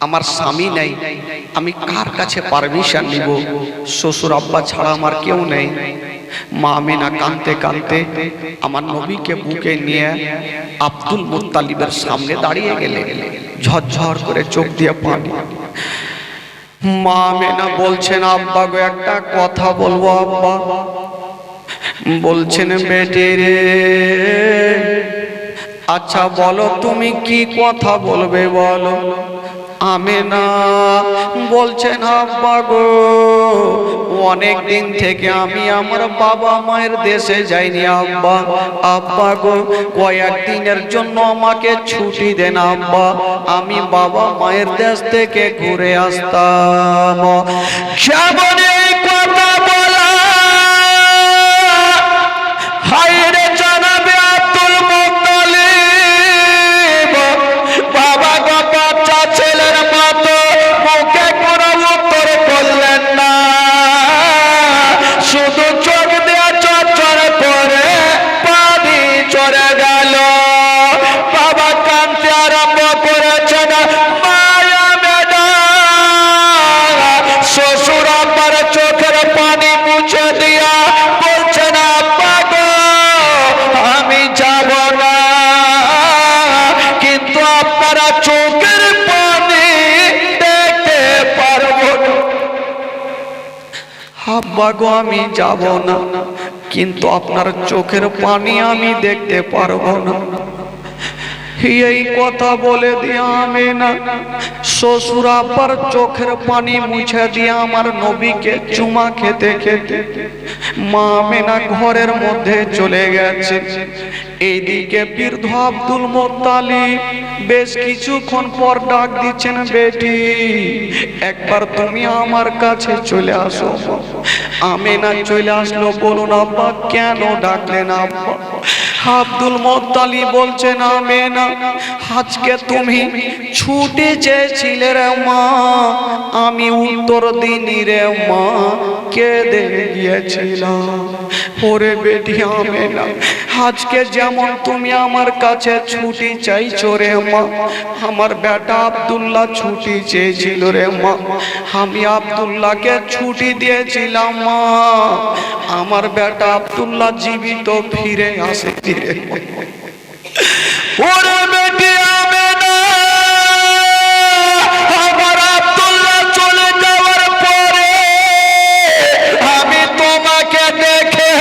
আমার স্বামী নেই, আমি কার কাছে পারমিশন নিব? শ্বশুর আব্বা ছাড়া আমার কেউ নেই। মা আমিনা কাঁদতে কাঁদতে আমার নবীকে বুকে নিয়ে আব্দুল মুত্তালিবের সামনে দাঁড়িয়ে গেলেন। ঝরঝর করে চোখ দিয়ে পানি। মা আমিনা বলছেন, আব্বা গো একটা কথা বলবো আব্বা। বলছেন, বেটে রে আচ্ছা বলো তুমি কি কথা বলবে বলো। আমিনা বলছেন, আব্বা গো অনেক দিন থেকে আমি আমার বাবা মায়ের দেশে যাইনি আব্বা। আব্বা গো কয়েকদিনের জন্য আমাকে ছুটি দেন আব্বা, আমি বাবা মায়ের দেশ থেকে ঘুরে আসতাম। কেমন এই কথা বলা? হায়রে জানাবে আব্দুল মুত্তালিব, বাবা গো বাচ্চা ছেলের মতো মুখে কোনো উত্তর করলেন না, শুধু চোখ দিয়ে চরচর করে পানি চড়ে গেল। বাবা কাঁদতে আরম্ভ করেছেন। মায়া মেডা শ্বশুর আব্বার চোখের পানি মুছে দিয়া বলছেন, আব্বা গো আমি যাব না, কিন্তু আপনারা চোখের পানি দেখতে পারবো না। আব্বা গো আমি যাব না, কিন্তু আপনার চোখের পানি আমি দেখতে পারবো না। এই কথা বলে দিয়ে আমিনা শ্বশুর আব্বার চোখের পানি মুছে দিয়ে আমার নবীকে চুমা খেতে খেতে মা আমিনা ঘরের মধ্যে চলে গেছে। এইদিকে বৃদ্ধ আব্দুল মুত্তালিব বেশ কিছুক্ষণ পর ডাক দিচ্ছেন, বেটি একবার তুমি আমার কাছে চলে আসো। আমিনা চলে আসলো। বলুন আব্বা কেন ডাকলেন আব্বা? আব্দুল মুত্তালিব বলছেন, আমিনা আজকে তুমি ছুটে চেয়েছিলে রে মা, আমি উত্তর দিনি রে মা, কেঁদে গিয়েছিলাম। ওরে বেটি আমিনা আজকে যেমন তুমি আমার কাছে ছুটি চাইছো রে মা, আমার বেটা আব্দুল্লাহ ছুটি চেয়েছিল রে মা, আমি আব্দুল্লাহকে ছুটি দিয়েছিলাম মা, আমার বেটা আব্দুল্লাহ জীবিত ফিরে আসে। ওরে বেটি আমিনা আমার আব্দুল্লাহ চলে যাওয়ার পরে আমি তোমাকে দেখে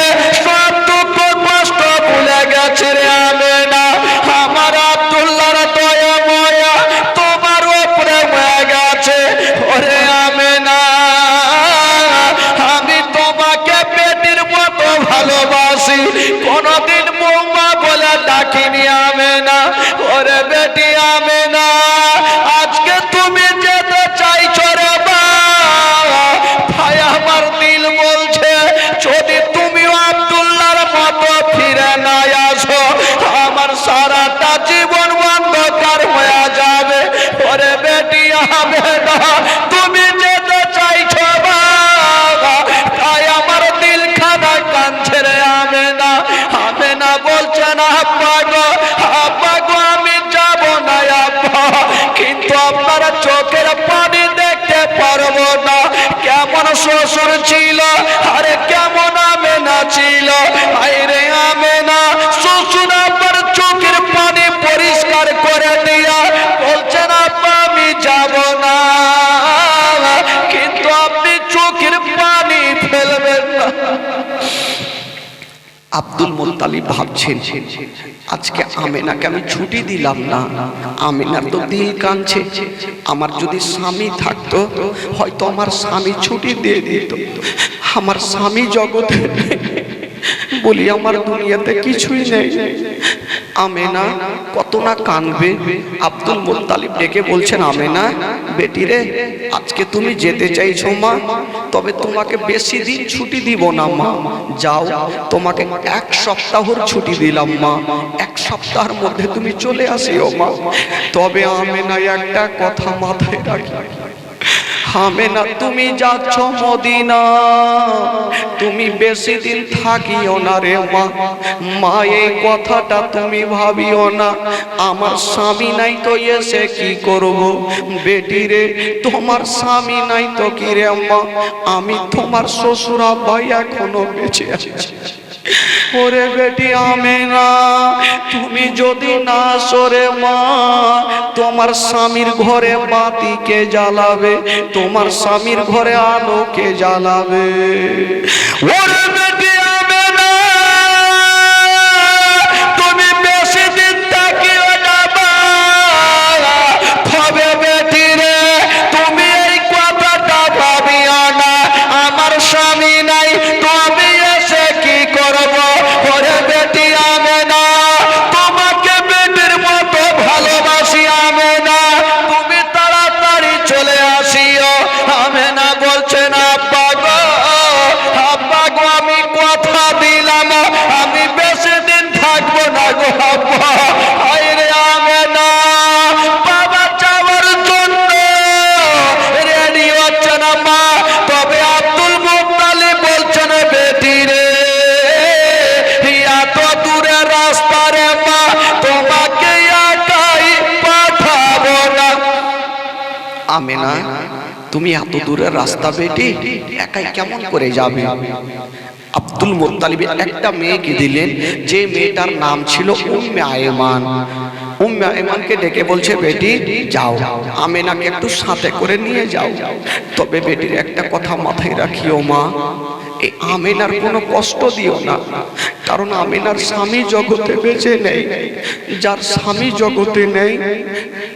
সব দুঃখ কষ্ট ভুলে গেছে রে আমিনা। আমার আব্দুল্লাহর দয়া মায়া তোমার উপরে হয়ে গেছে। ওরে আমিনা আমি তোমাকে বেটির মতো ভালোবাসি, কোনদিন বৌমা বলে ডাকিনি আমিনা। ওরে বেটি আমিনা আজকে তুমি যেতে চাইছো রে বাবা, ভাই আমার দিল বলছে যদি তুমি আব্দুল্লাহর মতো ফিরে না আসো আমার সারাটা জীবন অন্ধকার হয়ে যাবে। ওরে বেটি আমিনা তুমি যেতে চাইছো বাবা, তাই আমার দিল খানা কাঁদছে রে আমিনা। আমিনা বলছেন, আব্বা গো আমি যাব না আব্বা, কিন্তু আপনার চোখের পানি দেখতে পারবো না। কেমন শ্বশুর ছিল আরে কেমন আমিনা ছিল। আরে আমিনা শ্বশুর আব্বার চোখের পানি পরিষ্কার করে দিয়া বলছেন, আব্বা আমি যাব না, কিন্তু আপনি চোখের পানি ফেলবেন না। আব্দুল মুত্তালিব ভাবছেন আজকে আমিনাকে আমি ছুটি দিলাম না, আমিনার তো দিল কাঁদছে, আমার যদি স্বামী থাকতো হয়তো আমার স্বামী ছুটি দিয়ে দিত। আমার স্বামী জগতে বলি আমার দুনিয়াতে কিছুই নেই। আমিনা কত না কাঁদবে। আব্দুল মুত্তালিব ডেকে বলছেন, আমিনা বেটি রে আজকে তুমি যেতে চাইছো মা, তবে তোমাকে বেশি দিন ছুটি দিব না মা, যাও তোমাকে 1 সপ্তাহর ছুটি দিলাম মা, 1 সপ্তাহের মধ্যে তুমি চলে আসিও মা। তবে আমিনা একটা কথা মাথায় রাখি, আমেনা তুমি যাচ্ছ মদিনা, তুমি বেশি দিন থাকিও না রে মা। মা এই কথাটা তুমি ভাবিও না, আমার স্বামী নাই তো এসে কি করব। বেটি রে তোমার স্বামী নাই তো কি রে মা, আমি তোমার শ্বশুর ভাই এখনো বেঁচে আছি। ওরে বেটি আমেনা তুমি যদি না সরে মা, তোমার স্বামীর ঘরে বাতি কে জ্বালাবে, তোমার স্বামীর ঘরে আলো কে জ্বালাবে। ওরে বেটি আমেনা তুমি বেশি দিন থাকিও না মা। হবে বেটি রে তুমি এই কথাটা ভাবিও না, আমার স্বামী নাই তো আমি এসে কি করব। ওরে বেটি আমেনা তোমাকে বেটির মতো ভালোবাসি আমেনা, তুমি তাড়াতাড়ি চলে আসিও। আমেনা বলছেন আব্বা গো, আব্বা গো আমি কথা দিলাম আমি বেশি দিন থাকবো না গো আব্বা। আরে আমেনা বাবা যাওয়ার জন্য রেডি হচ্ছে না মা, তবে আব্দুল মুত্তালিব বলছেন বেটি রে এত দূরের রাস্তা রে মা তোমাকে একাই পাঠাবো না। আমেনা তুমি এত দূরের রাস্তা বেটি একাই কেমন করে যাবে। আব্দুল মুত্তালিব একটা মেয়েকে দিলেন, যে মেয়েটার নাম ছিল উম্মে আয়মান। উম্মে আয়মানকে ডেকে বলছে বেটি যাও আমেনাকে একটু সাথে করে নিয়ে যাও, তবে বেটির একটা কথা মাথায় রাখিও মা, এই আমেনার কোনো কষ্ট দিও না, কারণ আমেনার স্বামী জগতে বেঁচে নেই। যার স্বামী জগতে নেই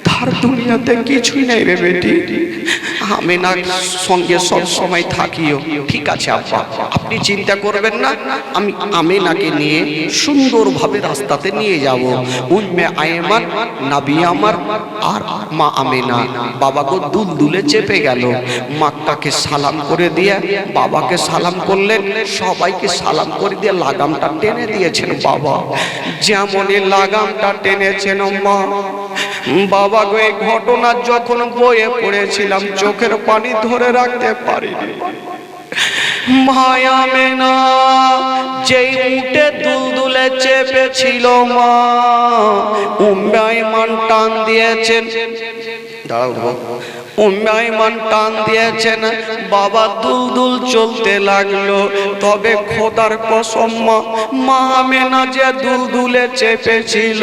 তার দুনিয়াতে কিছুই নেই রে বেটি। আমেনার সঙ্গে সব সময় থাকিও। ঠিক আছে আব্বা আপনি চিন্তা করবেন না, আমি আমেনাকে নিয়ে সুন্দরভাবে রাস্তাতে নিয়ে যাব। উম্মে আয়মান নবী আমার আর মা আমেনা বাবাকে দুলদুলে চেপে গেল। মাক্কাকে সালাম করে দিয়ে বাবাকে সালাম করলেন, সবাইকে সালাম করে দিয়ে লাগামটা টেনে দিয়েছেন বাবা। যেমনই লাগামটা টেনেছেন মা, বাবা গো এই ঘটনা যখন বইয়ে পড়েছিলাম চোখের পানি ধরে রাখতে পারিনি। মায়া মেনা যেই উঠে দুলদুলে চেপেছিল মা, উম্মে আয়মান টান দিয়েছেন, দাঁড়াও উম্মে আয়মান টান দিয়েছেন, বাবা দুলদুল চলতে লাগলো। তবে খোদার কসম মা আমেনা যে দুলদুলে চেপেছিল,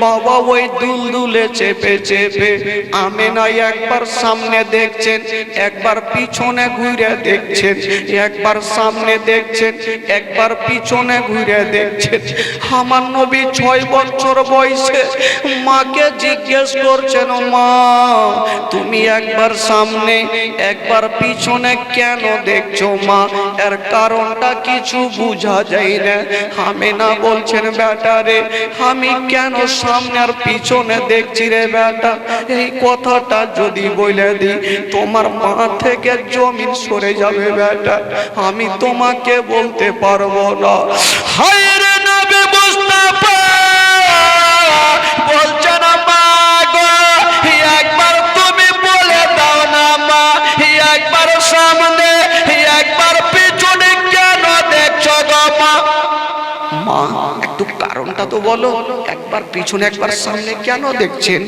বাবা ওই দুলদুলে চেপে চেপে আমেনা একবার সামনে দেখছেন, একবার পিছনে ঘুরে দেখছেন, একবার সামনে দেখছেন, একবার পিছনে ঘুরে দেখছেন। আমার নবী 6 বছর বয়সে মাকে জিজ্ঞেস করছেন মা তুমি একবার সামনে একবার পিছনে কেন দেখছো মা, এর কারণটা কিছু বোঝা যায় না। আমেনা বলছেন বেটা রে আমি কেন সামনে আর পিছনে দেখছি রে বেটা, এই কথাটা যদি বলে দিই তোমার মা থেকে জমিন সরে যাবে বেটা, আমি তোমাকে বলতে পারবো না। হায় রে নবী মুস্তাফা বলছেন মা গো একবার তুমি বলে দাও না মা, একবার সামনে একবার পিছনে কেন দেখছো গো মা। মা একটু কারণটা তো বলো, একবার পিছনে একবার সামনে কেন দেখছেন।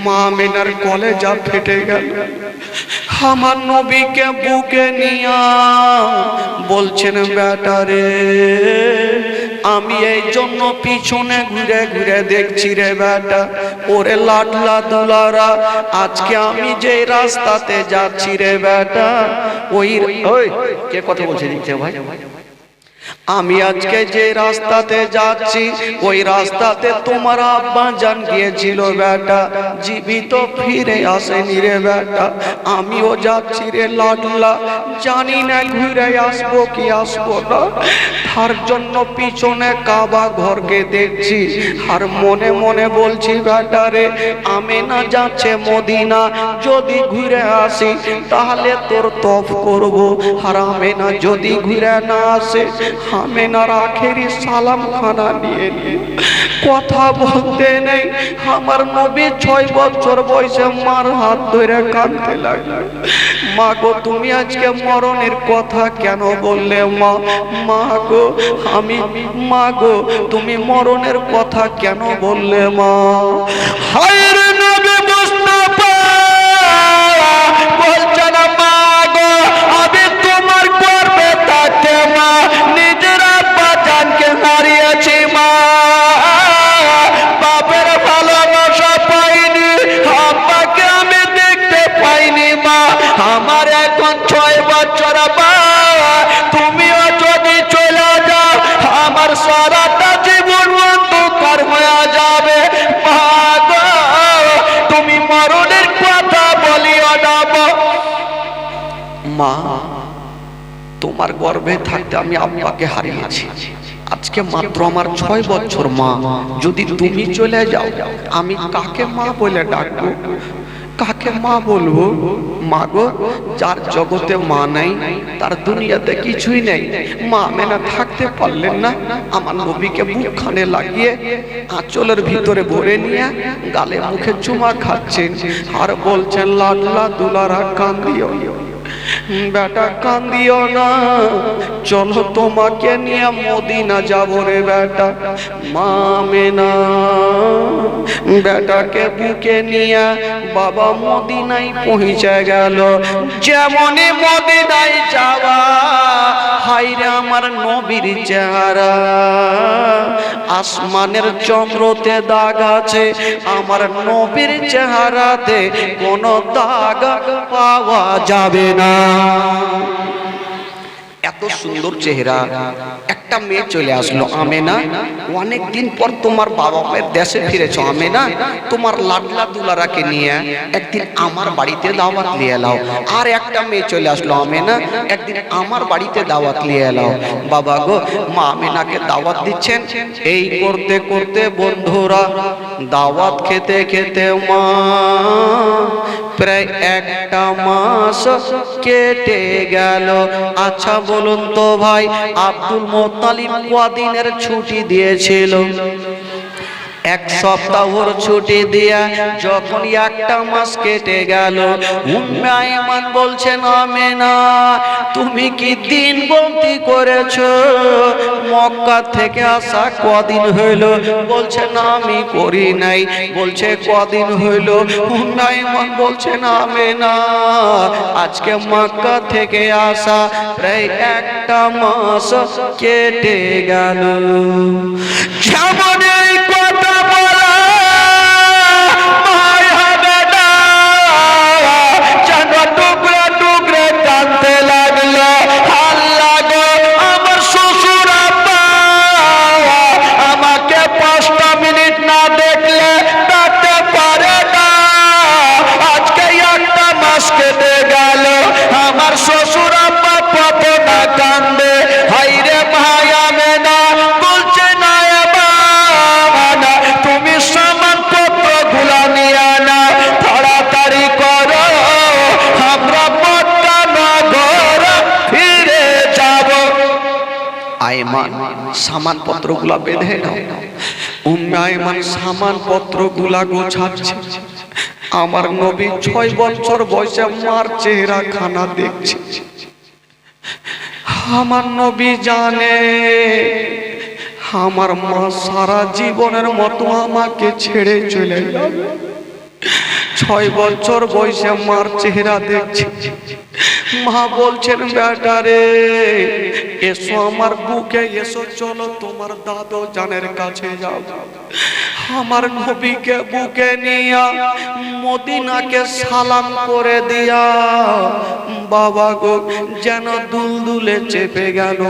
মা আমেনার কলেজা ফেটে গেল। আমার নবীকে বুকে নিয়া বলছেন বেটা রে আমি এই জন্য পিছনে ঘুরে ঘুরে দেখছি রে বেটা, ওরে লাডলা দুলারা আজকে আমি যে রাস্তাতে যাচ্ছি রে বেটা, ওই কে কথা বলছে দেখতে ভাই, আমি আজকে যে রাস্তাতে যাচ্ছি ওই রাস্তাতে তোমার আব্বা জান গিয়েছিল বেটা, জীবিত ফিরে আসেনি রে বেটা, আমিও যাচ্ছি রে লাডলা, জানি না ঘুরে আসবো কি আসবো না, তার জন্য পিছনে কাবা ঘরকে দেখছি আর মনে মনে বলছি বেটা রে আমেনা যাচ্ছে মদিনা, যদি ঘুরে আসি তাহলে তোর তফ করব, আর আমেনা যদি ঘুরে না আসে আমেনার আখেরি সালাম খানা নিয়ে কথা বলতে নেই। আমার নবী 6 বছর বয়সে মার হাত ধরে কাঁদতে লাগলো, মা গো তুমি আজকে মরণের কথা কেন বললে? মা মা গো মা গো তুমি মরণের কথা কেন বললে? মা হায় রে নবী মুস্তাফা বলছেন, মা গো আমি তোমার গর্ভে থাকতে মা নিজের আব্বা জানকে হারিয়েছি। মা বাপের ভালোবাসা পাইনি, আব্বাকে আমি দেখতে পাইনি। মা আমার এখন 6 বছর। মা তুমিও যদি চলে যাও আমার সারাটা জীবন অন্ধকার হয়ে যাবে। মা গো তুমি মরণের কথা বলিও না। মা তোমার গর্ভে থাকতে আমি আব্বাকে হারিয়েছি, আজকে মাত্র আমার 6 বছর। মা যদি তুমি চলে যাও আমি কাকে মা বলে ডাকবো, কাকে মা বলবো? মা গো যার জগতে মা নাই তার দুনিয়াতে কিছুই নেই। মা আমেনা থাকতে পারলেন না, আমার নবীকে বুকখানে লাগিয়ে আঁচলের ভিতরে ভরে নিয়ে গালে মুখে চুমা খাচ্ছেন আর বলছেন, লাডলা দুলারা কান্দিও বেটা কান্দিও না, চলো তোমাকে নিয়ে মদিনা যাব রে বেটা। মা আমেনা বেটাকে বুকে নিয়ে বাবা মদিনায় পৌঁছে গেল। যেমনই মদিনায় যাওয়া, হায়রে আমার নবীর চেহারা, আসমানের চন্দ্রতে দাগ আছে, আমার নবীর চেহারাতে কোনো দাগ পাওয়া যাবে না। এত সুন্দর চেহারা। একটা মেয়ে চলে আসলো, আমেনা অনেকদিন পর তোমার বাবা মায়ের দেশে ফিরেছো আমেনা, তোমার লাডলা দুলারাকে নিয়ে একদিন আমার বাড়িতে দাওয়াত নিয়ে এলাও। আর একটা মেয়ে চলে আসলো, আমেনা একদিন আমার বাড়িতে দাওয়াত নিয়ে এলাও। বাবা গো মা আমেনাকে দাওয়াত দিচ্ছেন। এই করতে করতে বন্ধুরা দাওয়াত খেতে খেতে মা প্রায় 1টা মাস কেটে গেল। আচ্ছা বলুন তো ভাই, আব্দুল মুত্তালিব কদিনের ছুটি দিয়েছিল? 1 সপ্তাহর ছুটি দিয়া যখন 1টা মাস কেটে গেল, উম্মে আয়মান বলছেন, আমেনা তুমি কি দিন গণতি করেছো? মক্কা থেকে আসা কদিন হইল? বলছে না আমি করি নাই। বলছে কদিন হইল? উম্মে আয়মান বলছেন, আমেনা আজকে মক্কা থেকে আসা প্রায় 1টা মাস কেটে গেল। যেমন এই কথা সামান পত্রগুলা বেঁধে নাও। উম্মে আয়মান সামান পত্রগুলা গোছাচ্ছে। আমার নবী 6 বছর বয়সে মার চেহারা খানা দেখছে। আমার নবী জানে আমার মা সারা জীবনের মতো আমাকে ছেড়ে চলে যাবে। 6 বছর বয়সে মার চেহারা দেখছে। মা বলছেন, বেটা রে এসো আমার বুকে এসো, চলো তোমার দাদু জানের কাছে যাও। আমার নবীকে বুকে নিয়া মদিনাকে সালাম করে দিয়া বাবা গো যেন দুলদুলে চেপে গেল।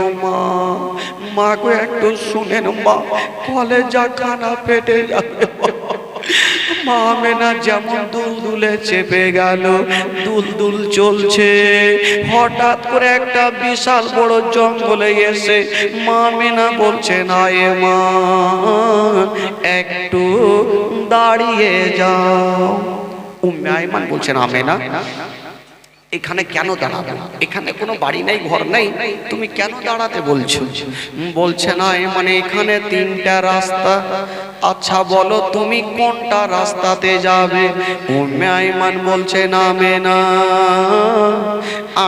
মা গো একটু শুনেন মা, কলেজা খানা পেটে যাবে। মা আমেনা যেমন দুলদুলে চেপে গেল, দুলদুল চলছে। হঠাৎ করে একটা বিশাল বড় জঙ্গলে এসে মা আমেনা বলছেন, আয় মা একটু দাঁড়িয়ে যাও। উম্মে আয়মান বলছেন, আমেনা এখানে কেন দাঁড়াবে? এখানে কোনো বাড়ি নেই, ঘর নেই, তুমি কেন দাঁড়াতে বলছো? বলছে না মানে এখানে তিনটা রাস্তা। আচ্ছা বলো তুমি কোনটা রাস্তাতে যাবে? উম্মে আইমান বলছে না মেনা,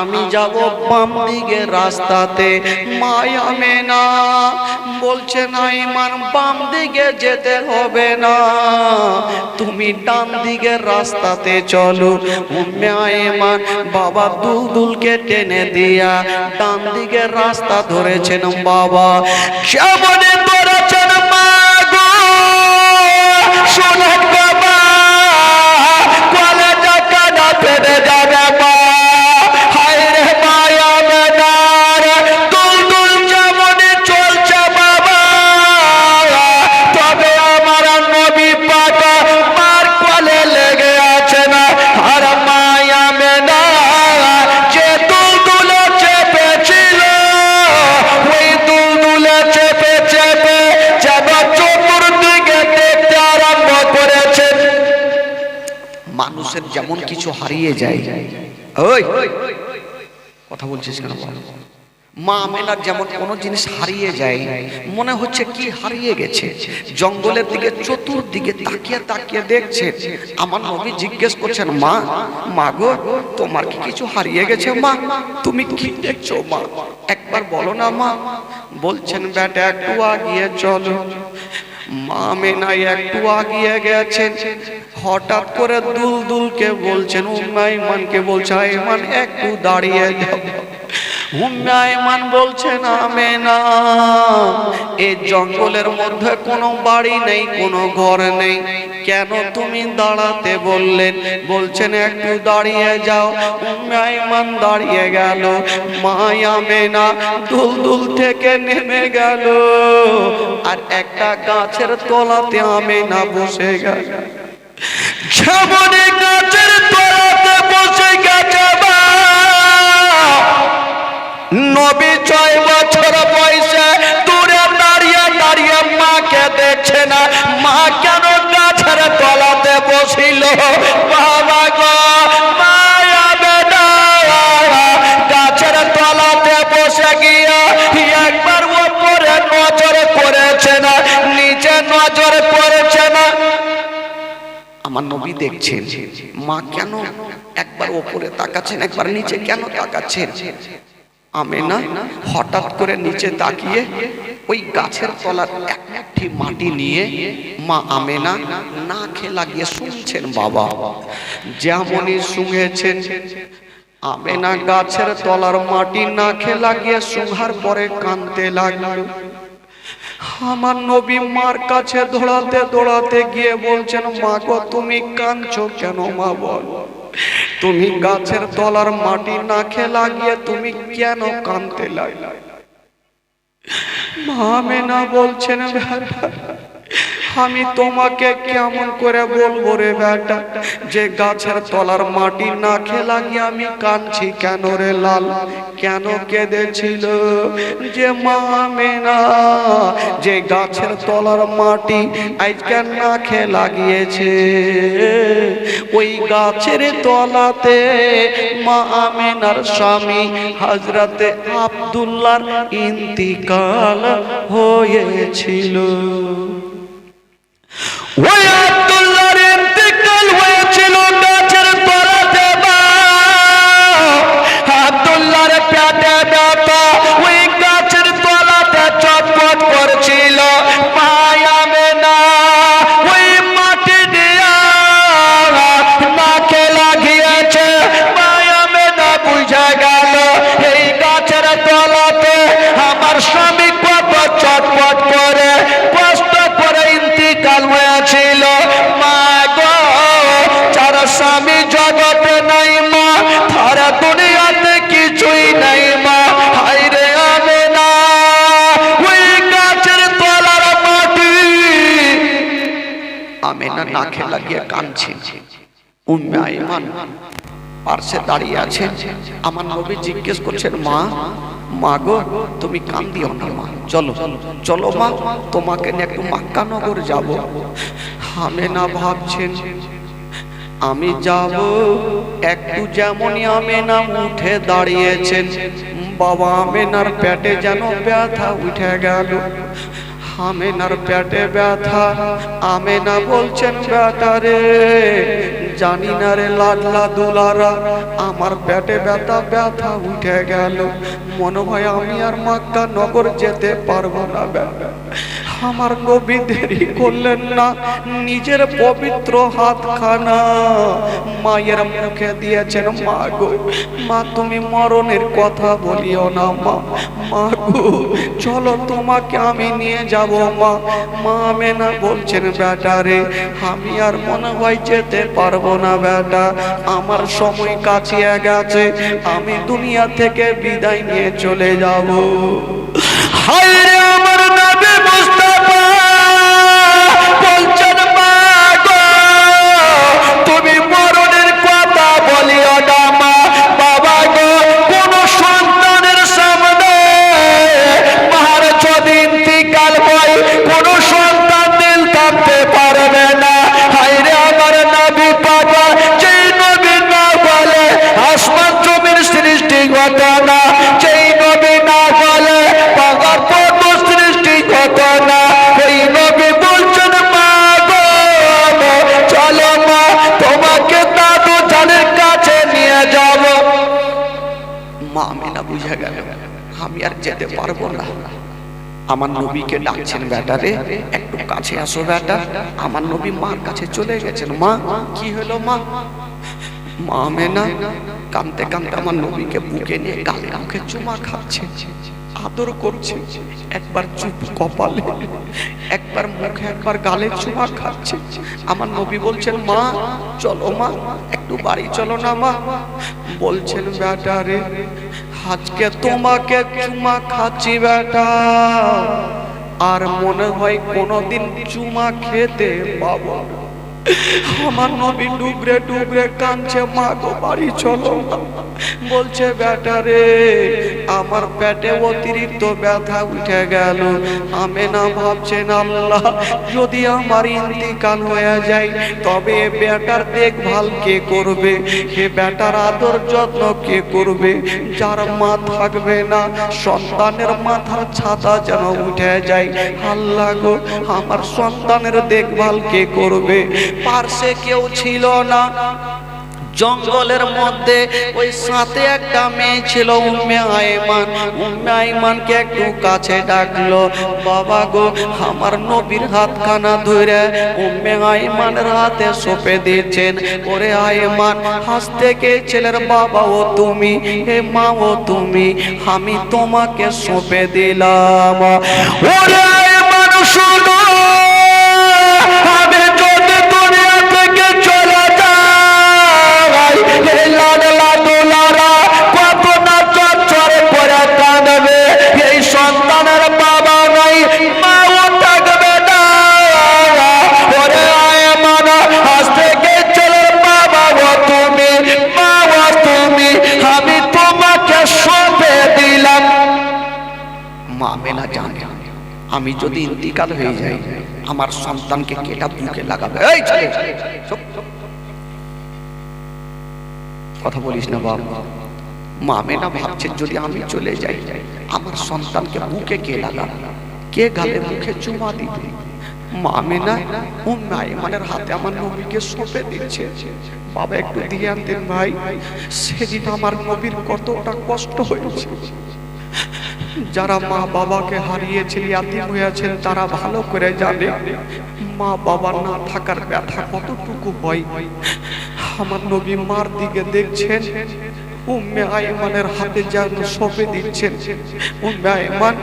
আমি যাব বাম দিকের রাস্তাতে। মায়া মেনা বলছে না ইমান বাম দিকে যেতে হবে না, তুমি ডান দিকের রাস্তাতে চলো। উম্মে আইমান বাবা দুলদুলকে টেনে দিয়া ডান দিকের রাস্তা ধরেছেন। বাবা কেমনে ধরেছেন? মা গো শোনো বাবা, কলেজা কাটা ফেটে যাবে মা। হায় রে মায়া বেনার দুলদুল যেমনি চলছে বাবা, তবে আমার নবী পাক মার কোলে লেগে আছে না। আর মায়া বেনা যে দুলদুলে চেপেছিল, ওই দুলদুলে চেপে চেপে যেন চতুর্দিকে দেখতে আরম্ভ করেছে। মানুষের যেমন কিছু হারিয়ে যায়, ওই কথা বলছিস কেন? মা আমেনার যেমন কোনো জিনিস হারিয়ে যায়, মনে হচ্ছে কি হারিয়ে গেছে। জঙ্গলের দিকে চতুর্দিকে তাকিয়ে তাকিয়ে দেখছে। আমার নবী জিজ্ঞেস করছেন, মা মা গো তোমার কি কিছু হারিয়ে গেছে? মা তুমি কি দেখছো মা, একবার বলো না মা। বলছেন বেটা একটু আগিয়ে চলো। মা আমেনা একটু আগিয়ে গেছেন, হঠাৎ করে দুলদুলকে বলছেন, উম্মে আইমানকে বলছে, আইমান একটু দাঁড়িয়ে যাও। উম্মে আইমান বলছেন, আমেনা এই জঙ্গলের মধ্যে কোনো বাড়ি নেই, কোনো ঘর নেই, কেন তুমি দাঁড়াতে বললেন? বলছেন একটু দাঁড়িয়ে যাও। উম্মে আইমান দাঁড়িয়ে গেল। মা আমেনা দুলদুল থেকে নেমে গেল, আর একটা গাছের তলাতে আমেনা বসে গেল। যেমনি গাছের তলাতে বসে গেছে নবী 6 বছর বয়সে দূরে দাঁড়িয়ে দাঁড়িয়ে মাকে দেখছে না। মা কেন গাছের তলাতে বসিল? বাবা গো মায়া বেটা গাছের তলাতে বসে গিয়া একবার উপরে নজর করেছে না, নিচে নজর করেছে না। আমার নবী দেখছেন মা কেন একবার উপরে তাকাচ্ছেন, একবার নিচে কেন তাকাচ্ছেন। আমেনা হঠাৎ করে নিচে তাকিয়ে ওই গাছের তলার এক মুঠি মাটি নিয়ে মা আমেনা নাকে লাগিয়ে শুনছেন। বাবা যেমনই শুনেছেন, আমেনা গাছের তলার মাটি নাকে লাগিয়ে শুনহার পরে কাঁদতে লাগলো। আমার নবী মার কাছে দৌড়াতে দৌড়াতে গিয়ে বলছেন, মা গো তুমি কাঁদছো কেন? মা বল, তুমি গাছের তলার মাটি নাকে লাগিয়ে তুমি কেন কাঁদতে লাগলে? মা আমেনা বলছেন, আমি তোমাকে কেমন করে বলবো রে বেটা, যে গাছের তলার মাটি নাকে লাগিয়ে আমি কাঁদছি কেন রে লাল? কেন কেঁদেছিল? যে মা আমেনা যে গাছের তলার মাটি আজকে নাকে লাগিয়েছে, ওই গাছের তলাতে মা আমেনার স্বামী হযরতে আব্দুল্লাহর ইন্তিকাল হয়েছিল। ওই আব্দুল্লাহর ইন্তিকাল হয়েছিল গাছের তলাতে। আব্দুল্লাহর পেটে ব্যথা, ওই গাছের তলাতে চটপট করছিল। মায়া আমেনা ওই মাটি দিয়া নাকে লাগিয়েছে। মায়া আমেনা বুঝে গেল এই গাছের তলাতে আমার স্বামী কত চটপট করে কষ্ট করে ইন্তিকাল হয়েছিল। মা গো যার স্বামী জগতে নাই মা, তার দুনিয়াতে কিছুই নাই মা। হায় রে আমেনা ওই গাছের তলার মাটি। আমেনা নাকে লাগিয়ে কাঁদছে। উম্মে আইমান পার্শ্বে দাঁড়িয়ে আছে। আমার নবী জিজ্ঞেস করছেন, মা মা গো তুমি কান্দিও না মা, চলো চলো মা তোমাকে নিয়ে একটু মক্কা নগর যাব। আমেনা ভাবছেন আমি যাব একটু যেমনই আমেনা উঠে দাঁড়িয়েছেন, বাবা আমেনার পেটে যেন ব্যথা উঠে গেল। আমেনার পেটে ব্যথা, আমেনা বলছেন বেটা রে, জানি না রে লাডলা দুলারা, আমার পেটে ব্যথা ব্যথা উঠে গেল, মনে হয় আমি আর মক্কা নগর যেতে পারবো না। আমার নবী দেরি করলেন না, নিজের পবিত্র হাতখানা মায়ের মুখে দিয়েছেন। মা গো, মা তুমি মরণের কথা বলিও না মা, মা গো চলো তোমাকে আমি নিয়ে যাব মা। মা আমেনা বলছেন বেটা রে, আমি আর মনে হয় যেতে পারবো না বেটা, আমার সময় কাছিয়ে গেছে, আমি দুনিয়া থেকে বিদায় নিয়ে চলে যাব। হায় রে আমার নবী মুস্তাফা বলছেন মা গো, তুমি মরণের কথা বলিও না মা। বাবা গো, কোন সন্তানের সামনে মার যদি ইন্তিকাল হয়, কোন সন্তান দিল থামতে পারবে না। হায় রে আমার নবী বাবা, যেই নবী না বলে আসমান জমির সৃষ্টি ঘটনা, যেই নবী না বলে পাহাড় পর্বত সৃষ্টি ঘটনা, এই নবী বলছেন মা গো চলো মা, তোমাকে দাদু জানের কাছে নিয়ে যাব। মা আমেনা বুঝে গেল আমি আর যেতে পারবো না। আমার নবীকে ডাকছেন বেটা রে, একটু কাছে আসো বেটা। আমার নবী মার কাছে চলে গেছেন। মা কি হলো মা? মা আমেনা কাঁদতে কাঁদতে আমার নবীকে বুকে নিয়ে গালে মুখে চুমা খাচ্ছে, আদর করছে, একবার চুপ কপালে, একবার মুখে, একবার গালে চুমা খাচ্ছে। আমার নবী বলছেন মা চলো মা, একটু বাড়ি চলো না মা। বলছেন বেটা রে, আজকে তোমাকে চুমা খাচ্ছি বেটা, আর মনে হয় কোনোদিন চুমা খেতে পাবো। আমার নবী ডুবরে ডুবরে কাঁদছে, মা গো বাড়ি চলো। বলছে বেটা রে, আমার পেটে অতিরিক্ত ব্যথা উঠে গেল। আমেনা ভাবছেন আল্লাহ যদি আমার ইন্তিকাল হয়ে যায়, তবে বেটার দেখভাল কে করবে? হে বেটার আদর যত্ন কে করবে? যার মা থাকবে না, সন্তানের মাথার ছাতা যেন উঠে যায়। আল্লাহ গো, আমার সন্তানের দেখভাল কে করবে? পার্শ্বে কেউ ছিল না, জঙ্গলের মধ্যে ওই সাথে একটা মেয়ে ছিল উম্মে আয়মান। উম্মে আয়মানকে একটু কাছে ডাকলো, বাবা গো আমার নবীর হাতখানা ধরে উম্মে আয়মানের হাতে সঁপে দিয়েছেন। ওরে আয়মান, আজ থেকে ছেলের বাবা ও তুমি, হে মা ও তুমি, আমি তোমাকে সঁপে দিলাম। ওরে আয়মান শুনো, আমি যদি ইন্তিকাল হয়ে যাই, আমার সন্তানকে কেটা বুকে লাগাবে? এই কথা বলিস না বাবা। মা আমেনা ভাবছেন যদি আমি চলে যাই, আমার সন্তানকে বুকে কে লাগাবে, কে গালে মুখে চুমা দিবে? মা আমেনা উম্মে আয়মানের হাতে আমার নবীকে সঁপে দিচ্ছে। বাবা একটু দিয়ে আনতেন ভাই, সেদিন আমার নবীর কতটা কষ্ট হয়েছে। যারা মা বাবাকে হারিয়েছেন, ইয়াতীম হয়েছেন, তারা ভালো করে জানে মা বাবা না থাকার ব্যথা কতটুকু হয়। আমার নবী মার দিকে দেখছেন, উম্মে আয়মানের হাতে যেন সঁপে দিচ্ছেন। উম্মে আয়মান,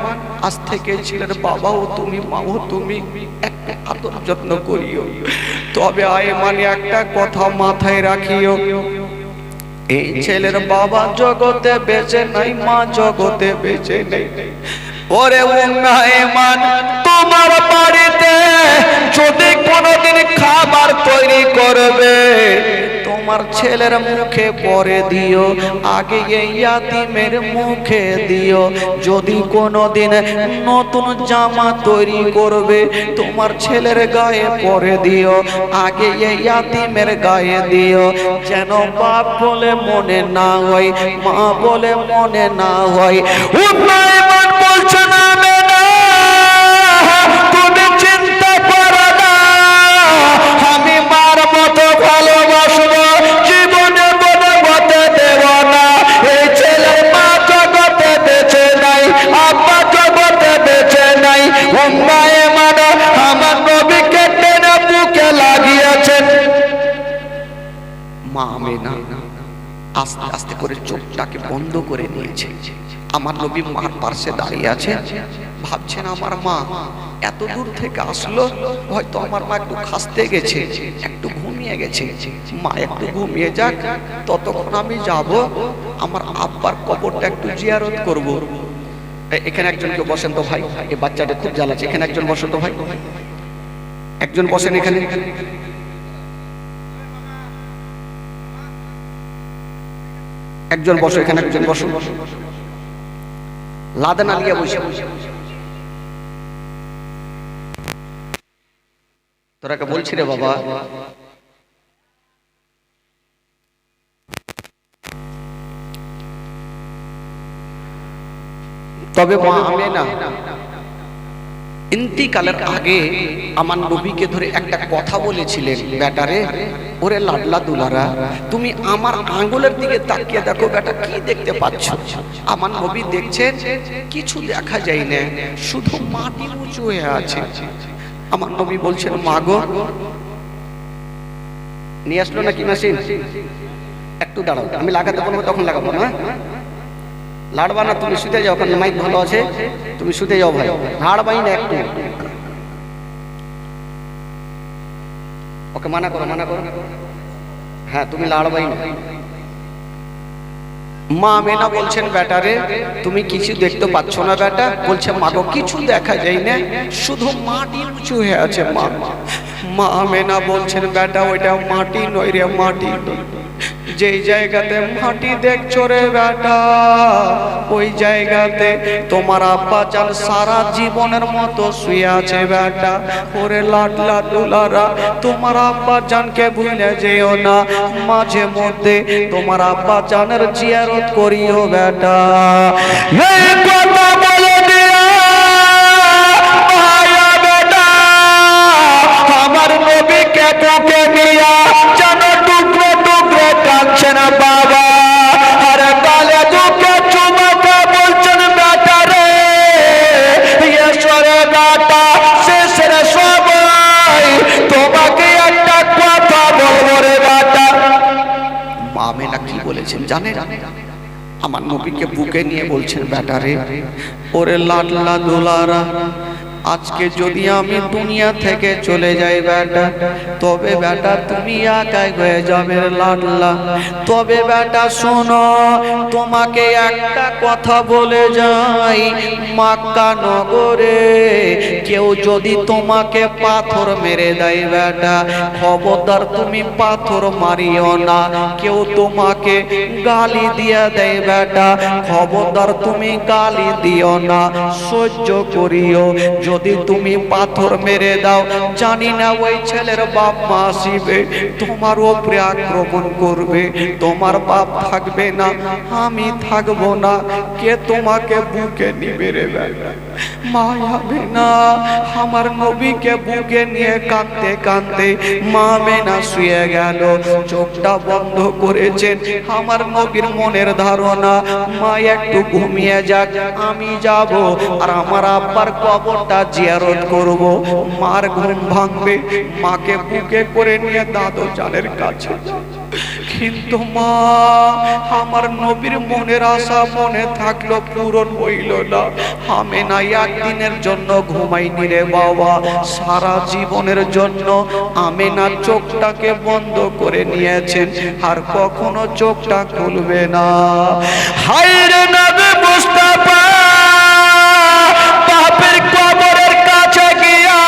আজ থেকে ছেলের বাবাও তুমি, মাও তুমি, একটা আদর যত্ন করিও। তবে আয়মানে একটা কথা মাথায় রাখিও, এই ছেলের বাবা জগতে বেঁচে নাই, মা জগতে বেঁচে নেই। ওরে উম্মে আয়মান, তোমার বাড়িতে যদি কোনোদিন খাবার তৈরি করবে, তোমার তোমার ছেলের মুখে পরে দিও, আগে এই ইয়াতিমের মুখে দিও। যদি কোনোদিন নতুন জামা তৈরি করবে তোমার ছেলের গায়ে পরে দিও, আগে এই ইয়াতিমের গায়ে দিও, যেন বাপ বলে মনে না হয়, মা বলে মনে না হয়। উম্মায়মান বলছে না মেনা, তুমি চিন্তা করো না, আমি মার মতো ভালোবাসবো, জীবনে মনে মতে দেব না। এই ছেলের মা জগতে বেঁচে নাই, আব্বা জগতে বেঁচে নাই। উম্মায়মান আমার নবীকে টেনে বুকে লাগিয়েছেন। মা আমেনা আস্তে আস্তে করে চোখটাকে বন্ধ করে নিয়েছে। আমার নবী মার পাশে দাঁড়িয়ে আছে, ভাবছেন আমার মা এত দূর থেকে আসলো, হয়তো আমার মা একটু খাসতে গেছে, একটু ঘুমিয়ে গেছে, মা একটু ঘুমিয়ে যাক, ততক্ষণ আমি যাব আমার আব্বার কবরটা একটু জিয়ারত করব। এখানে একজন কেউ বসেন তো ভাই, এই বাচ্চাটা খুব জ্বালাচ্ছে, এখানে একজন বসেন তো ভাই, একজন বসেন এখানে, একজন বসো এখানে, একজন বসো, লাদেন আলিয়া বসে। তোরাকে বলছি রে বাবা, তবে মা আমেনা ইন্তিকালের আগে আমার নবীকে ধরে একটা কথা বলেছিলেন, বেটারে, ওরে লাডলা দুলারা, তুমি আমার আঙ্গুলের দিকে তাকিয়ে দেখো, বেটা কি দেখতে পাচ্ছ? আমার নবী দেখছেন কিছু দেখা যায় না, শুধু মাটি উঁচু হয়ে আছে। আমার নবী বলছেন, মা গো, নিয়ে আসলো নাকি মেশিন? একটু দাঁড়াও, আমি লাগাতে বলবো তখন লাগাবো না, লাড়বা না, তুমি শুতে যাও, ওখানে মাইক ভালো আছে, তুমি শুতে যাও ভাই, লাড়বাই না একটু, ওকে মানা করো, মানা করো, হ্যাঁ তুমি লাড়বাই না। মা আমেনা বলছেন, বেটারে তুমি কিছু দেখতে পাচ্ছ না? বেটা বলছে, মা গো কিছু দেখা যায় না, শুধু মাটি উঁচু হয়ে আছে। মা আমেনা বলছেন, বেটা ওইটা মাটি নয় রে, মাটি নয়, যেই জায়গাতে মাটি দেখছো রে বেটা, ওই জায়গাতে তোমার আব্বা জান সারা জীবনের মতো শুয়ে আছে বেটা। ওরে লাডলা দুলারা, তোমার আব্বা জানকে ভুলে যেও না, মাঝে মধ্যে তোমার আব্বা জানের জিয়ারত করিও বেটা। এই কথা বলে দিয়া ভাইয়া বেটা আমার নবীকে বুকে নিয়া যেন টুকরো টুকরো কাঁদছে না বাবা, আর গালে বুকে চুমাকে বলছেন, বেটা রে, ঈশ্বরে বেটা, শেষের সবাই তোমাকে একটা কথা বলবো রে বেটা। মা আমেনা কি বলেছেন জানেন? আমার নবীকে বুকে নিয়ে বলছেন, বেটা রে, ওরে লাডলা দুলারা, আজকে যদি আমি দুনিয়া থেকে চলে যাই বেটা, তবে বেটা তুমি একাই হয়ে যাবে লাডলা। তবে বেটা শোনো, তোমাকে একটা কথা বলে যাই, মক্কা নগরে কেউ যদি তোমাকে পাথর মেরে দেয় বেটা, খবরদার তুমি পাথর মারিও না। কেউ তোমাকে গালি দিয়ে দেয় বেটা, খবরদার তুমি গালি দিও না, সহ্য করিও। যদি তুমি পাথর মেরে দাও, জানি না ওই ছেলের বাপ মা আসিবে, তোমার উপরে আক্রমণ করবে, তোমার বাপ থাকবে না, আমি থাকবো না, কে তোমাকে বুকে নিবে রে বেটা? মা আমেনা আমার নবীকে বুকে নিয়ে কাঁদতে কাঁদতে মা আমেনা শুয়ে গেল, চোখটা বন্ধ করেছেন। আমার নবীর মনের ধারণা, মা একটু ঘুমিয়ে যাক, আমি যাব আর আমার আব্বার কবরটা জিয়ারত করব। মার ঘুম ভাঙবে, মাকে বুকে করে নিয়ে দাদু জানের কাছে। কিন্তু মা আমার নবীর মনের আশা মনে থাকলো, পূরণ হইল না। আমেনা একদিনের জন্য ঘুমাইনি রে বাবা, সারা জীবনের জন্য আমেনা চোখটাকে বন্ধ করে নিয়েছেন, আর কখনো চোখটা খুলবে না। হায়রে নবী মুস্তাফা বাপের কবরের কাছে গিয়া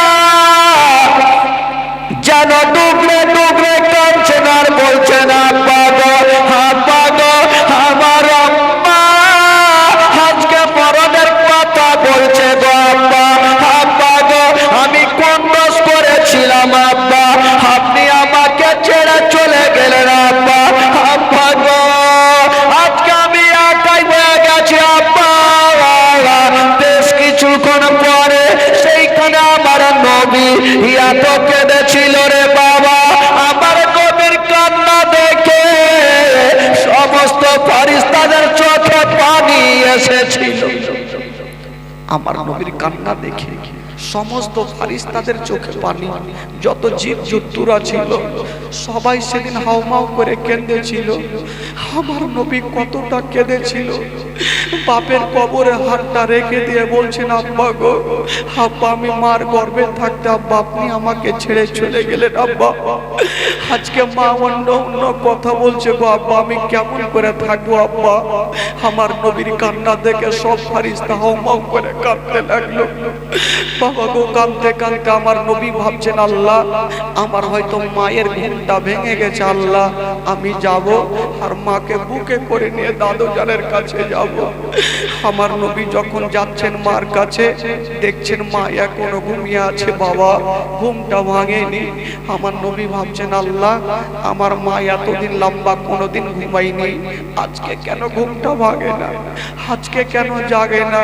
যেন টুকরে টুকরে কাঁদছেন আর বলছেন, এত কেঁদেছিল রে বাবা, আমার নবীর কান্না দেখে সমস্ত ফেরেশতাদের চোখে পানি এসেছিল। আমার নবীর কান্না দেখে সমস্ত ফেরেশতাদের চোখে পানি, যত জীবজন্তুরা ছিল সবাই সেদিন হাউমাউ করে কেঁদেছিল। আমার নবী কতটা কেঁদেছিল, বাপের কবরে হাতটা রেখে দিয়ে বলছেন, আব্বা গো, আব্বা আমি মার গর্ভে থাকতে আব্বা আপনি আমাকে ছেড়ে চলে গেলেন আব্বা, আজকে মা অন্য অন্য কথা বলছে গো আব্বা, আমি কেমন করে থাকবো আব্বা। আমার নবীর কান্না দেখে সব ফেরেশতা হাউমাউ করে কাঁদতে লাগলো। বাবা গো, কাঁদতে কাঁদতে আমার নবী ভাবছেন, আল্লাহ আমার হয়তো মায়ের ঘুমটা ভেঙে গেছে, আল্লাহ আমি যাব আর মাকে বুকে করে নিয়ে দাদু জানের কাছে যাব। আমার নবী যখন যাচ্ছেন মার কাছে, দেখছেন মা এখনো ঘুমিয়ে আছে, বাবা ঘুমটা ভাঙেনি। আমার নবী ভাবছেন, আল্লাহ আমার মা এতদিন লম্বা কোনোদিন ঘুমায়নি, আজকে কেন ঘুমটা ভাঙে না, আজকে কেন জাগে না।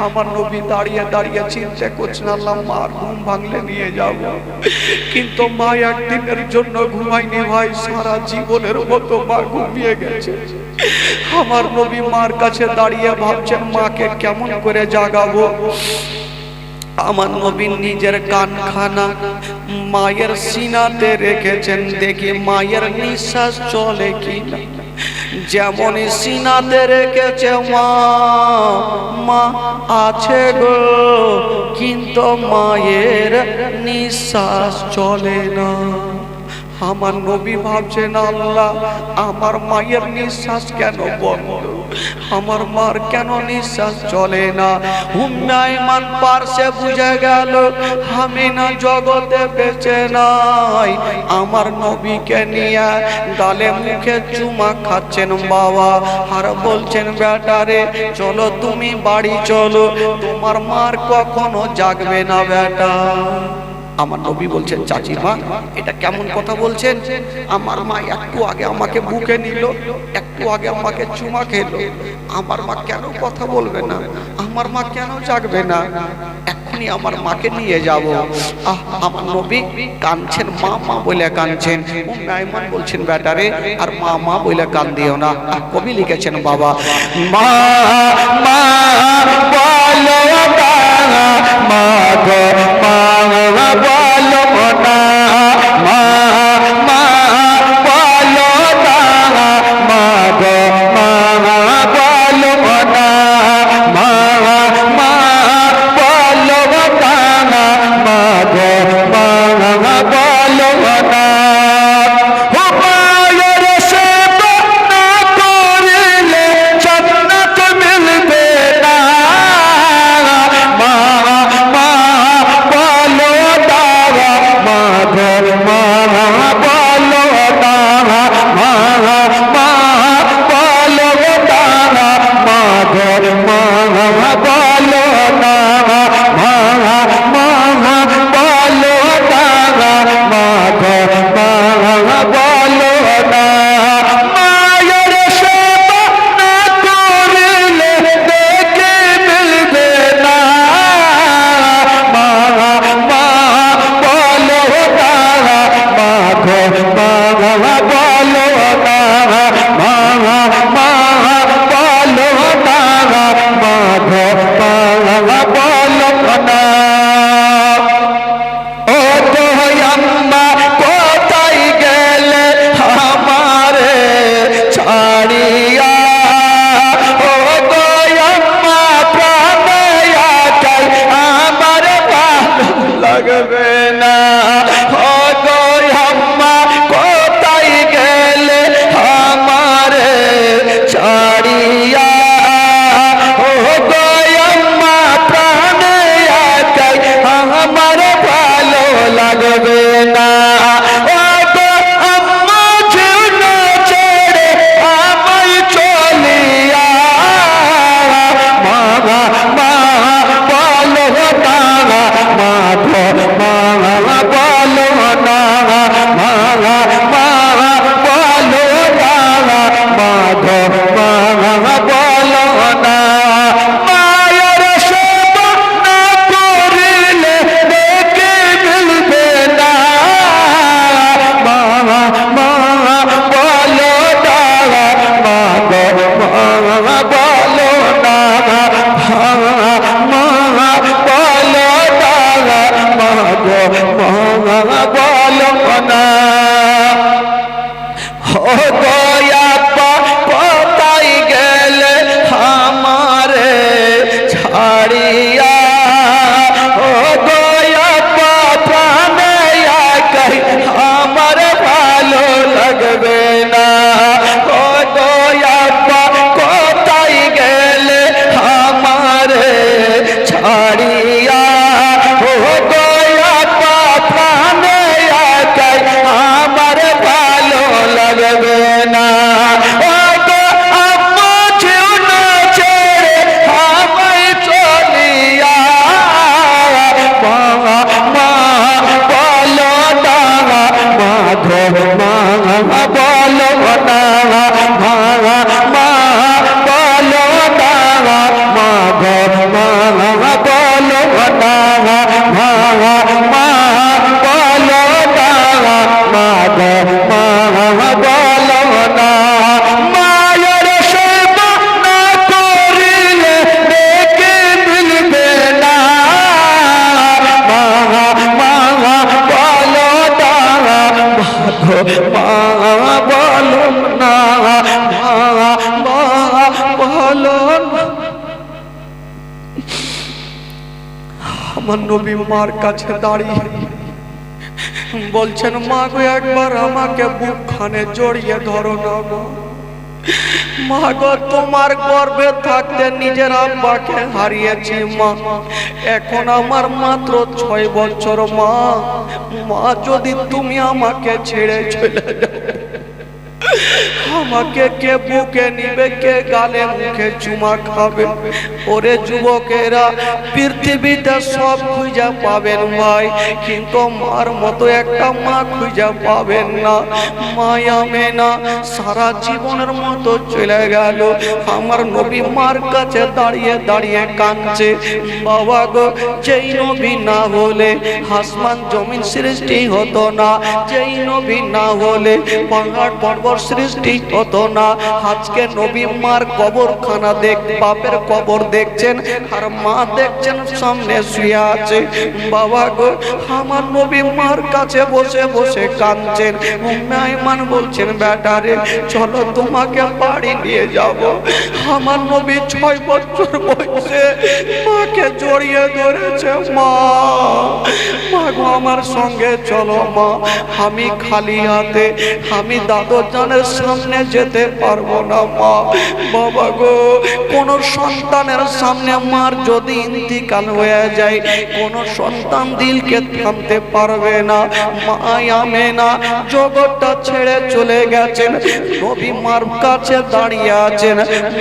আমার নবী দাঁড়িয়ে দাঁড়িয়ে চিন্তা করছেন, আল্লাহ মার ঘুম ভাঙলে নিয়ে যাব, কিন্তু মা একদিনের জন্য ঘুমায়নি ভাই, সারা জীবনের মতো মা ঘুমিয়ে গেছে। আমার নবী মার কাছে দাঁড়িয়ে ভাবছেন মাকে কেমন করে জাগাবো। আমার নবী নিজের কানখানা মায়ের সিনাতে রেখেছেন, দেখি মায়ের নিঃশ্বাস চলে কিনা। যেমন সিনাতে রেখেছে মা, মা আছে গো, কিন্তু মায়ের নিঃশ্বাস চলে না। আমার নবী ভাবছেন, আল্লাহ আমার মায়ের নিঃশ্বাস কেন বন্ধ, আমার মার কেন নিঃশ্বাস চলে না। উম্মে আইমান পারসে বুঝে গেল আমি না জগতে বেঁচে নাই। আমার নবীকে নিয়ে গালে মুখে চুমা খাচ্ছেন বাবা, আর বলছেন, বেটারে চলো তুমি বাড়ি চলো, তোমার মার কখনো জাগবে না বেটা। আমার নবী বলছেন, চাচি মা এটা কেমন কথা বলছেন, আমার মা একটু আগে আমাকে বুকে নিল, একটু আগে আমাকে চুমা খেলো, আমার মা কেন কথা বলবে না, আমার মা কেন জাগবে না, এখনই আমার মাকে নিয়ে যাব। আমার নবী কাঁদছেন, মা মা বলে কাঁদছেন। উম্মে আইমান বলছেন, বেটারে আর মা মা বলে কান্দিও না। কবি লিখেছেন, বাবা মা মা বলো না, মা গো মা বলো না, মা মা বলো না, মা গো মা বলো না, মা মা বলো না, মা গো মা বলো না। বলো না আমার নবী মার কাছে দাঁড়িয়ে বলছেন, মা গো একবার আমাকে বুকখানে জড়িয়ে ধরো না গো। মা গো তোমার গর্ভে থাকতে নিজের আব্বাকে হারিয়েছি মা, এখন আমার মাত্র 6 বছর মা। মা যদি তুমি আমাকে ছেড়ে চলে যাও, আমাকে কে বুকে নিবে, কে গালে মুখে চুমা খাবে? ওরে যুবকেরা, পৃথিবীতে সব খুঁজে পাবেন ভাই, কিন্তু মার মতো একটা মা খুঁজে পাবেন না। মায়া মেনা সারা জীবনের মতো চলে গেল। আমার নবী মার কাছে দাঁড়িয়ে দাঁড়িয়ে কাঁদছে। বাবা গো, যেই নবী না হলে আসমান জমিন সৃষ্টি হতো না, যেই নবী না হলে পাহাড় পর্বত সৃষ্টি হতো না। আজকে নবী মার কবরখানা বাপের কবর দেখছেন, আর মা দেখছেন সামনে শুয়ে আছে। বাবা গো, আমার নবী মার কাছে বসে বসে কাঁদছেন। উম্মে আইমান বলছেন, বেটারে চলো তোমাকে বাড়ি নিয়ে যাব। আমার নবী 6 বছর বয়সে মাকে জড়িয়ে ধরেছে। মা, মা গো আমার সঙ্গে চলো মা, আমি খালি হাতে আমি দাদু জানের সামনে যেতে পারবো না মা। বাবা গো, কোন সন্তানের সামনে মার যদি ইন্তিকাল হয়ে যায়, কোন সন্তান দিলকে থামতে পারবে না। মা আমেনা জগৎটা ছেড়ে চলে গেছেন, নবী মার কাছে দাঁড়িয়ে আছেন,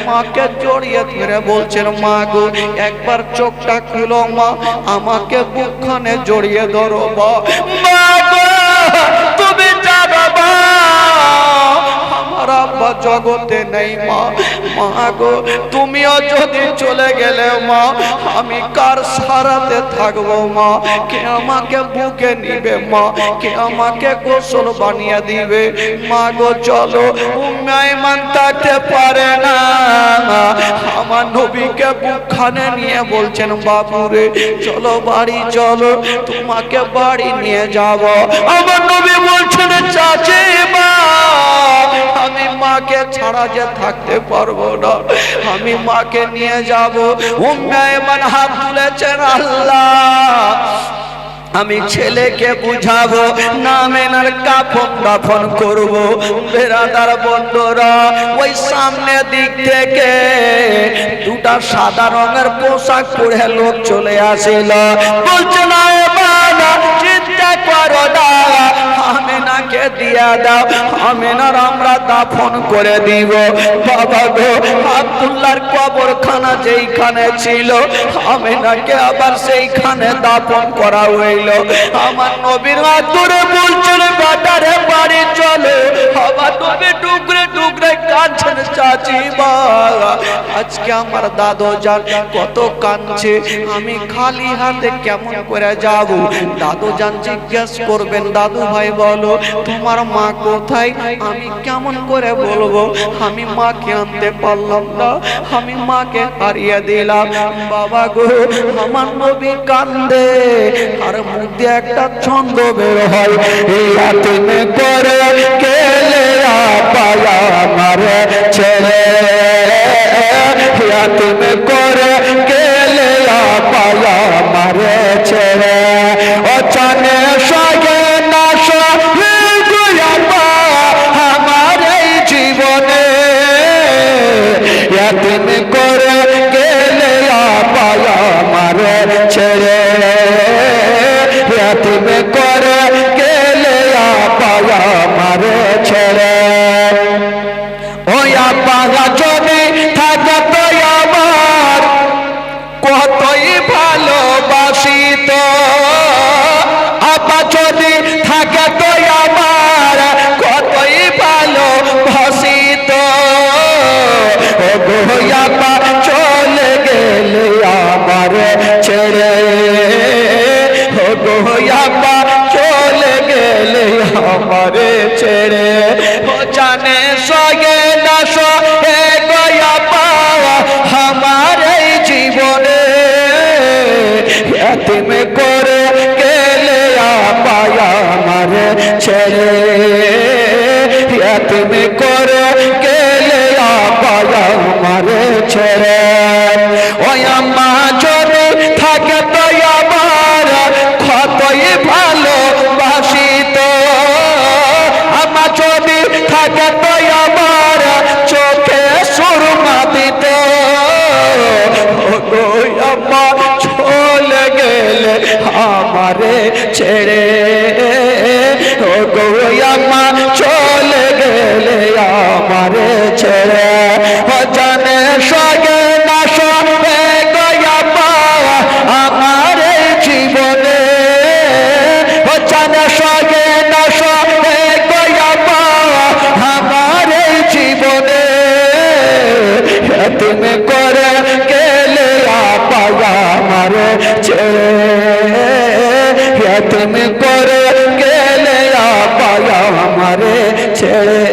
মাকে জড়িয়ে ধরে বলছেন, মা গো একবার চোখটা খুলো মা, আমাকে বুকখানে জড়িয়ে ধরো মা। মা গো তুমি জানো মা, আমার আব্বা জগতে নেই মা। মা গো তুমিও যদি চলে গেলে মা, আমি কার সারাতে থাকবো মা? কে আমাকে বুকে নিবে মা? কে আমাকে গোসল বানিয়ে দিবে? মা গো চলো। উম্মে আইমান থাকতে পারে না, আমার নবীকে বুকখানে নিয়ে বলছেন, বাবুরে চলো বাড়ি চলো, তোমাকে বাড়ি নিয়ে যাব। আমার নবী বলছেন, চাচি মা আমি মাকে ছাড়া যে থাকতে পারবো না, আমি মাকে নিয়ে যাব। উম্মে আইমান হাত তুলেছেন, আল্লাহ আমি ছেলেকে বুঝাবো, না মেনার কাফন দাফন করবো। বেরাদার বন্ধুরা, ওই সামনে দিক থেকে দুটা সাদা রঙের পোশাক পরে লোক চলে আসিল। বলছে, না চিন্তা করো না, আমেনাকে দিয়া দাও, আমেনার আমরা দাফন করে দিব। বাবা গো, আব্দুল্লাহর কবরখানা যেইখানে ছিল, আমেনাকে আবার সেইখানে দাফন করা হইল। আমার নবীর আদরে বলছেন, বাটারে বাড়ি চলে। আমার নবী টুকরে টুকরে কাঁদছেন, চাচি মা আজকে আমার দাদু জান কত কাঁদছে, আমি খালি হাতে কেমন করে যাব? দাদু জান জিজ্ঞেস করবেন, দাদু ভাই বলো তোমার মা কোথায়? আমি কেমন করে বলবো? আমি মাকে আনতে পারলাম না, আমি মাকে হারিয়ে দিলাম। বাবা গো, আমার নবী কান্দে, আর মুখ দিয়ে একটা ছন্দ বের হয়, এই আতিমে করে গেলে পায়া আমার ছেলে, আতিমে করে গেলে পায়া আমার ছেলে। ও চানে সাগে না আমার এই জীবনে, আতিম করে গেলে পায়া আমার ছেলে, আতিম করে গেলে পায়া আমার ছেলে। ওই আব্বা যদি থাকে তো আমার কতই ভালোবাসিত, আব্বা যদি থাকে তো আমার কতই ভালোবাসিত। ও গো আব্বা চলে গেলে আমার ছেড়ে, ও গো আব্বা চলে গেলে আমার ছেড়ে। ও জানে সগে না সগে গয়া পাওয়া আমার এই জীবনে, এতিম করে গেলে পায়া আমার ছেড়ে, এতিম করে গেলে পায়া আমার ছেড়ে। ওই আম্মা যদি থাকে তো আমার ছেড়ে ও গো আম্মা চলে গেলে আমারে ছেড়ে ও জানে সগে না সবে গো আম্মা আমার জীবনে ও জানে সগে না সবে গো আম্মা আমার জীবনে তুমি করে গেলে আপা আমারে ছেড়ে তুমি করে গেলে আপা আমারে ছেড়ে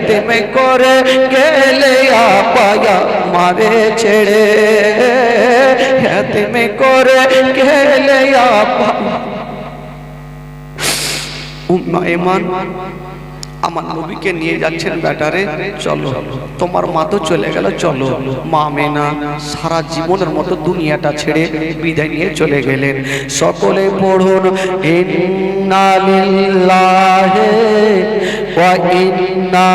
তুমি করে গেলে আপা আমারে ছেড়ে তুমি করে গেলে আপা উম্মে ঈমান আমার নবীকে নিয়ে যাচ্ছেন বেটারে চলো তোমার মা তো চলে গেল চলো মা আমেনা সারা জীবনের মতো দুনিয়াটা ছেড়ে বিদায় নিয়ে চলে গেলেন সকলে পড়ুন ইন্না লিল্লাহি ওয়া ইন্না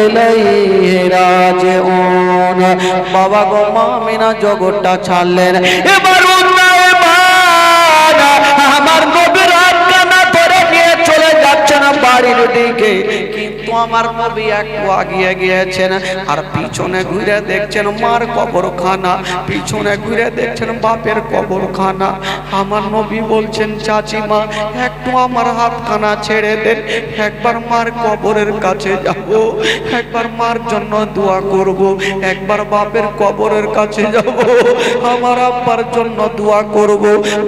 ইলাইহি রাজিউন বাবা গো মা আমেনা জগৎটা ছাড়লেন এবার আমার নবীর আজ্ঞা ধরে নিয়ে চলে যাচ্ছেন বাড়ির দিকে কিন্তু আমার নবী একটু আগিয়ে গিয়েছেন আর পিছনে ঘুরে দেখছেন মার কবরখানা পিছনে ঘুরে দেখছেন বাপের কবরখানা আমার নবী বলছেন চাচিমা একটু আমার হাতখানা ছেড়ে দেন একবার মার কবরের কাছে যাব একবার মার জন্য দোয়া করব একবার বাপের কবরের কাছে যাব আমার আব্বার জন্য দোয়া করব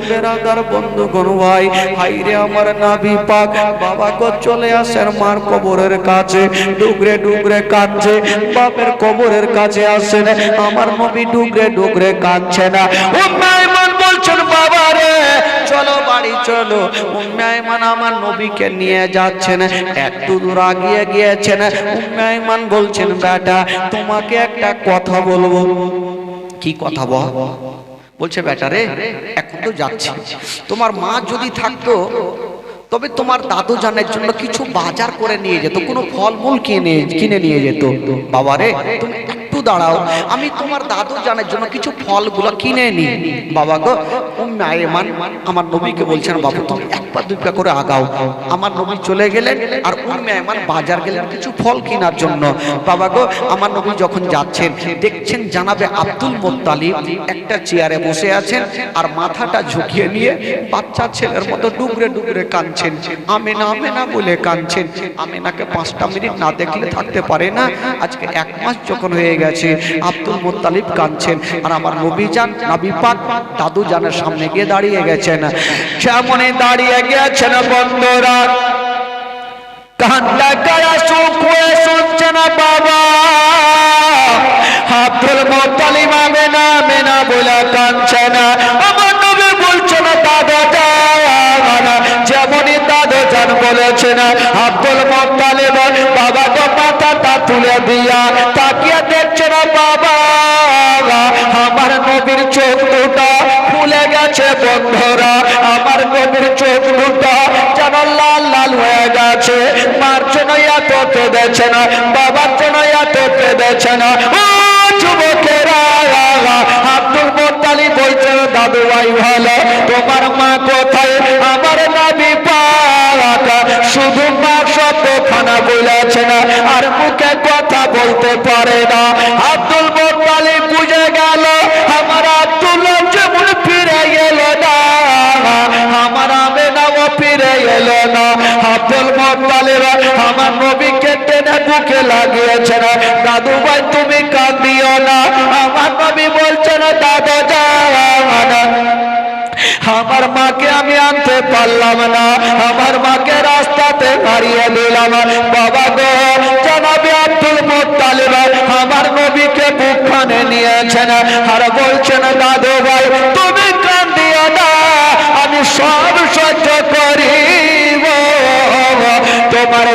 বেরাদার বন্ধুগণ ভাই হাইরে আমার নবী পাক বাবা গো চলে আসেন মার কবরের কাছে ডুগরে ডুগরে কাঁদছে বাপের কবরের কাছে আসেন আমার নবী ডুগরে ডুগরে কাঁদছে না উম্মে ঈমান বলছেন বাবা রে চলো বাড়ি চলো উম্মে ঈমান আমার নবীকে নিয়ে যাচ্ছেন একটু দূর আগিয়ে গিয়েছেন উম্মে ঈমান বলছেন বেটা তোমাকে একটা কথা বলবো কি কথা বলছে বেটা রে এখন তো যাচ্ছি তোমার মা যদি থাকতো তবে তোমার দাদু জানের জন্য কিছু বাজার করে নিয়ে যেত কোনো ফলমূল কিনে নিয়ে যেত বাবা রে তুমি একটু দাঁড়াও আমি তোমার দাদু জানের জন্য কিছু ফলগুলো কিনে নিই বাবা গো উম্মে ঈমান আমার নবীকে বলছেন বাবু তুমি এক পা দুই পা করে আগাও আমার নবী চলে গেলেন আর উম্মে ঈমান বাজার গেলেন কিছু ফল কেনার জন্য বাবা গো আমার নবী যখন যাচ্ছেন দেখছেন জানাবে আব্দুল মুত্তালিব একটা চেয়ারে বসে আছেন আর মাথাটা ঝুঁকিয়ে নিয়ে বাচ্চা ছেলের মতো ডুগরে ডুগরে কাঁদছেন আমেনা আমেনা বলে কাঁদছেন আমেনাকে 5টা মিনিট না দেখলে থাকতে পারে না আজকে 1 মাস যখন হয়ে গেছে আব্দুল মুত্তালিব কাঁদছেন আর আমার নবী জান নবী পাক দাদু জানের সামনে গিয়ে দাঁড়িয়ে গেছেন সামনে দাঁড়িয়ে গেছেন বন্ধুরা কান্না করা চুপ হয়ে শুনছেন বাবা আব্দুল মুত্তালিব আমেনা আমেনা বলে কাঁদছেন আমার নবী বলছেন দাদা জান যেমনই দাদু জান বলেছেন আব্দুল মুত্তালিব বাবা গো মাথাটা তুলে দিয়া তাকিয়ে দেখছেন বাবা আমার নবীর চোখ দুটো খুলে গেছে বন্ধুরা আমার নবীর চোখ দুটো যেন লাল লাল হয়ে গেছে মার জন্য এত কেঁদেছে না বাবার জন্য এত কেঁদেছে না ও যুবকেরা আব্দুল মুত্তালিব বলছেন দাদু ভাই ভালো তোমার মা কোথায় আমার নবী পাক শুধু মা শব্দখানা বলেছে না আর মুখে কথা বলতে পারে না আব্দুল মুত্তালিব বুঝে গেল আমার আব্দুল্লাহ যেমন ফিরে গেল না আমার আমেনাও ফিরে এল না আব্দুল মুত্তালিব আমার নবীকে টেনে বুকে লাগিয়েছেন দাদু ভাই তুমি কাঁদিও না আমার নবী বলছেন দাদা জান আমার মাকে আমি আনতে পারলাম না আমার মাকে রাস্তাতে হারিয়ে দিলাম বাবা গো জনাবে আব্দুল মুত্তালিব আমার নবীকে বুকখানে নিয়েছেন আর বলছেন দাদু ভাই তুমি কাঁদিও না আমি সব সহ্য করিব তোমার